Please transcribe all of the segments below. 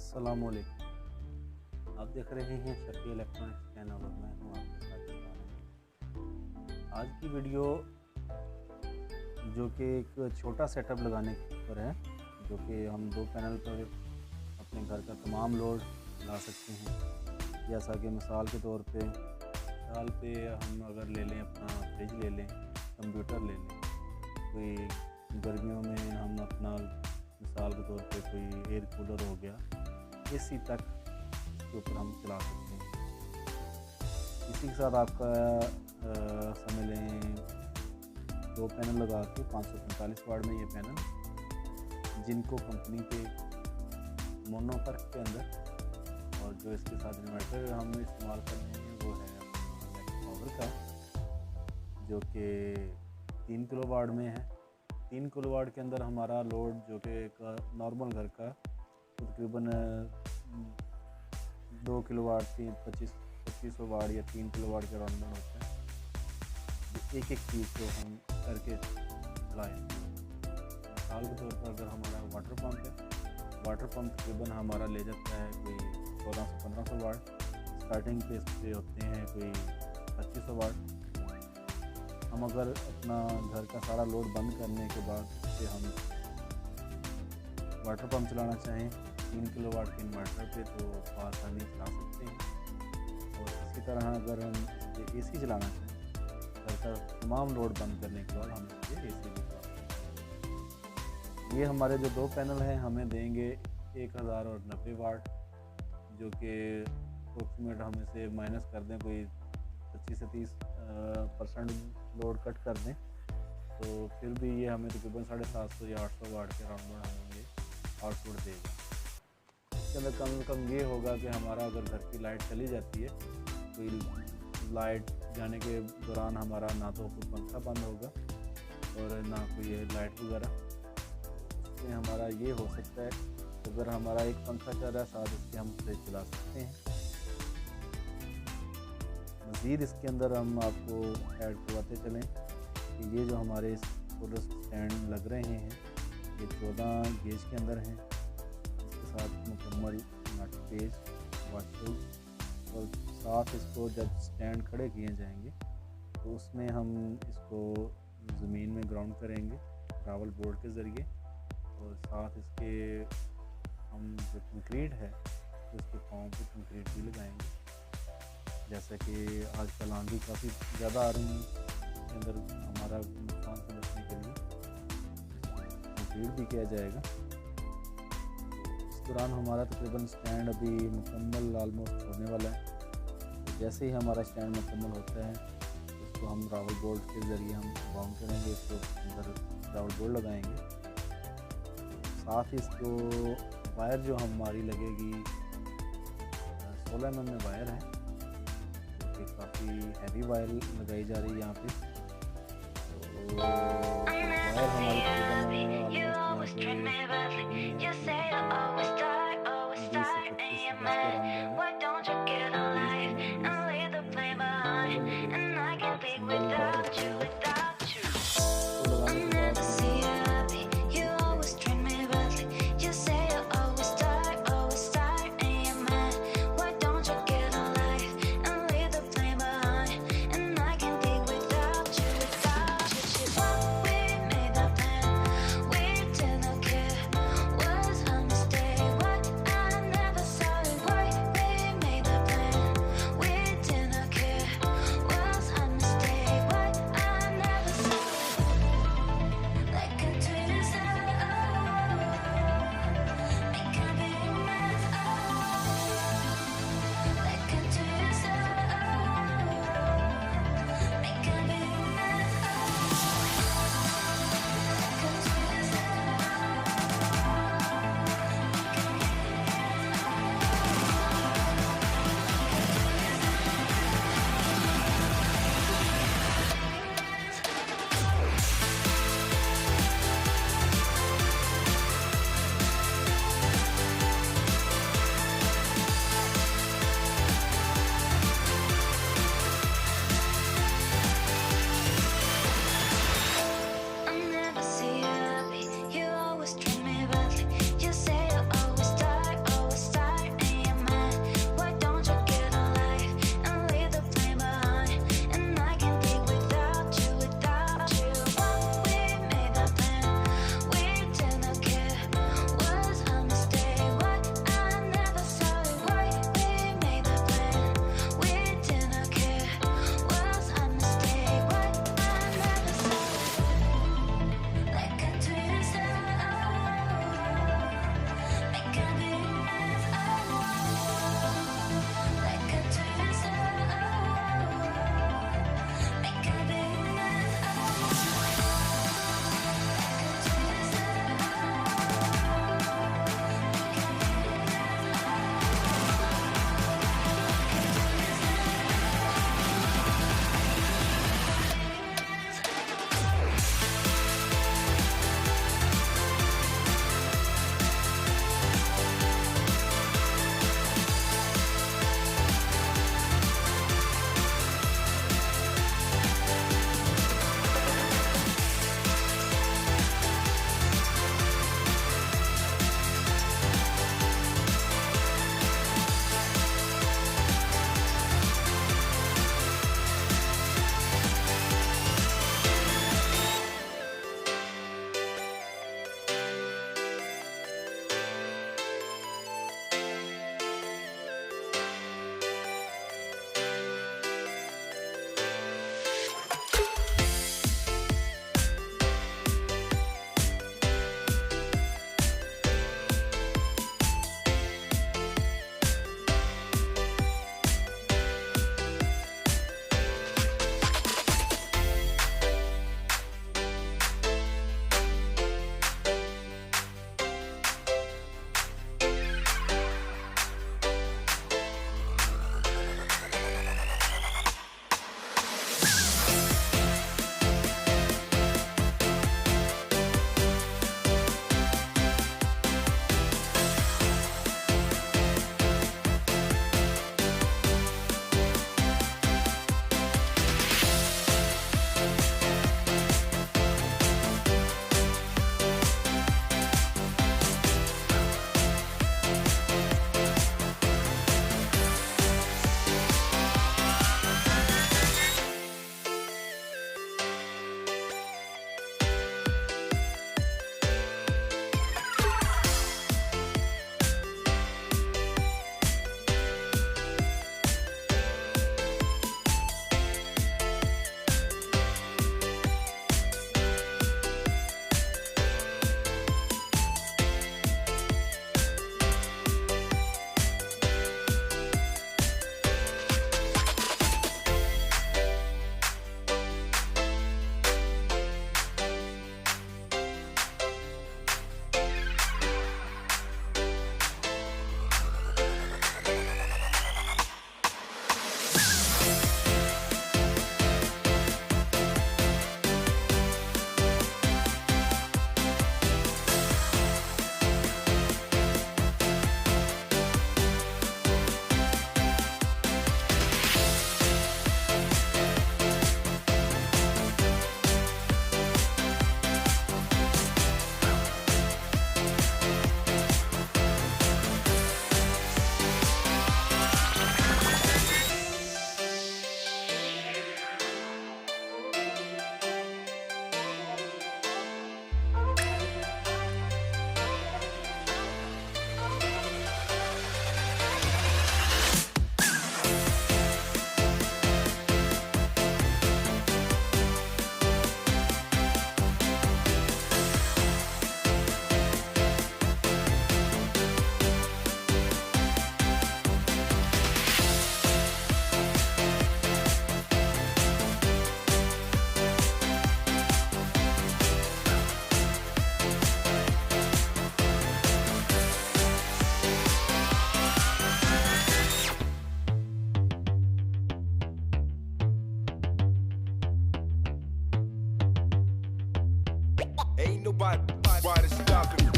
अस्सलामुअलैकुम। आप देख रहे हैं शफी इलेक्ट्रॉनिक्स चैनल और मैं हूं आपके साथ इमरान। आज की वीडियो जो कि एक छोटा सेटअप लगाने पर है, जो कि हम 2 पैनल पर अपने घर का तमाम लोड ला सकते हैं। जैसा कि मिसाल के तौर पे हम अगर ले लें अपना फ्रिज ले लें, कंप्यूटर ले लें, कोई गर्मियों में हम अपना मिसाल के तौर पे कोई एयर कूलर हो गया, एसी तक इसके ऊपर हम चला सकते हैं। इसी के साथ आपका समझ लें 2 पैनल लगा के 545 वाट में ये पैनल जिनको कंपनी के मोनोपर्क के अंदर, और जो इसके साथ इन्वर्टर हम इस्तेमाल कर रहे हैं वो है पावर का, जो कि 3 किलोवाट में है। 3 किलोवाट के अंदर हमारा लोड जो कि एक नॉर्मल घर का तकरीबन 2 किलोवाट 2500 वाट या 3 किलोवाट के अराउंड होता है। एक चीज़ को हम करके चलाएँ। मिसाल के तौर पर अगर हमारा वाटर पंप है, वाटर पंप तकरीबन हमारा ले जाता है कोई 1400-1500 वाट, स्टार्टिंग पे इससे होते हैं कोई 2500 वाट। हम अगर अपना घर का सारा लोड बंद करने के बाद से हम वाटर पंप चलाना चाहें 3 किलोवाट के इन्वर्टर पे, तो आसानी चला सकते हैं। और इसी तरह अगर हम एसी चलाना चाहें, घर का तमाम लोड बंद करने के बाद हम इससे एसी भी चला सकते हैं। ये हमारे जो 2 पैनल हैं हमें देंगे 1090 वाट, जो कि अप्रोक्सीमेट हम इसे माइनस कर दें, कोई 25 से 30% लोड कट कर दें, तो फिर भी ये हमें तकरीबन 750 या 800 वाट के अराउंड हमें ये आउटपुट देगा। इसके अंदर कम से कम ये होगा कि हमारा अगर घर की लाइट चली जाती है, कोई लाइट जाने के दौरान हमारा ना तो कोई पंखा बंद होगा और ना कोई लाइट वगैरह। इसमें हमारा ये हो सकता है अगर हमारा एक पंखा चल रहा है साथ इसके हम फ्रिज चला सकते हैं। मज़ीद इसके अंदर हम आपको ऐड करवाते चलें कि ये जो हमारे सोलर स्टैंड लग रहे हैं ये 14 गेज के अंदर हैं। इसके साथ मुकम्मल नट पेज वाशर, और साथ इसको जब स्टैंड खड़े किए जाएंगे तो उसमें हम इसको ज़मीन में ग्राउंड करेंगे रावल बोर्ड के ज़रिए, और साथ इसके हम जो कंक्रीट है तो इसके पाँव पे कंक्रीट भी लगाएंगे। जैसा कि आजकल आंधी काफ़ी ज़्यादा आ रही है, इसके अंदर हमारा नुकसान से बचने के लिए कंक्रीट भी किया जाएगा। इस दौरान हमारा तकरीबन स्टैंड अभी मुकम्मल ऑलमोस्ट होने वाला है। तो जैसे ही हमारा स्टैंड मुकम्मल होता है इसको हम रावल बोर्ड के ज़रिए हम बाउंड करेंगे, इसको अंदर रावल बोर्ड लगाएंगे। साथ ही इसको वायर जो हमारी लगेगी 16 mm में वायर है, जो काफ़ी हैवी वायर लगाई जा रही है यहाँ पे। तो वायर हमारी Ain't nobody stopping me.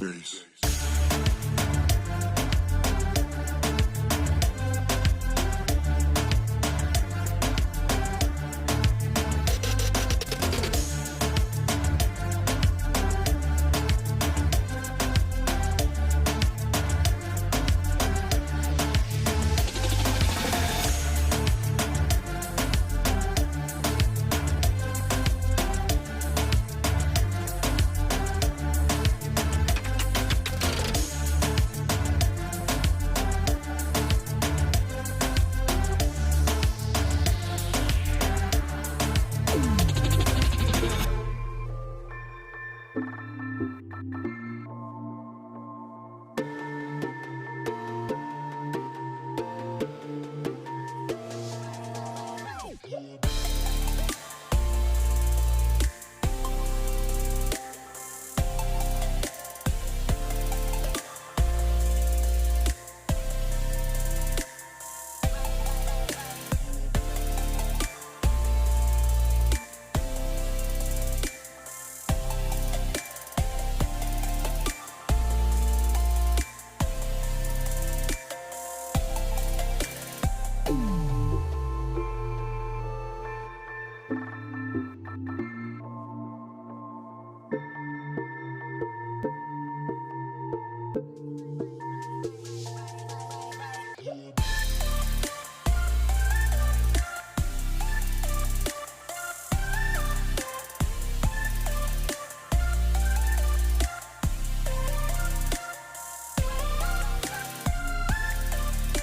Peace.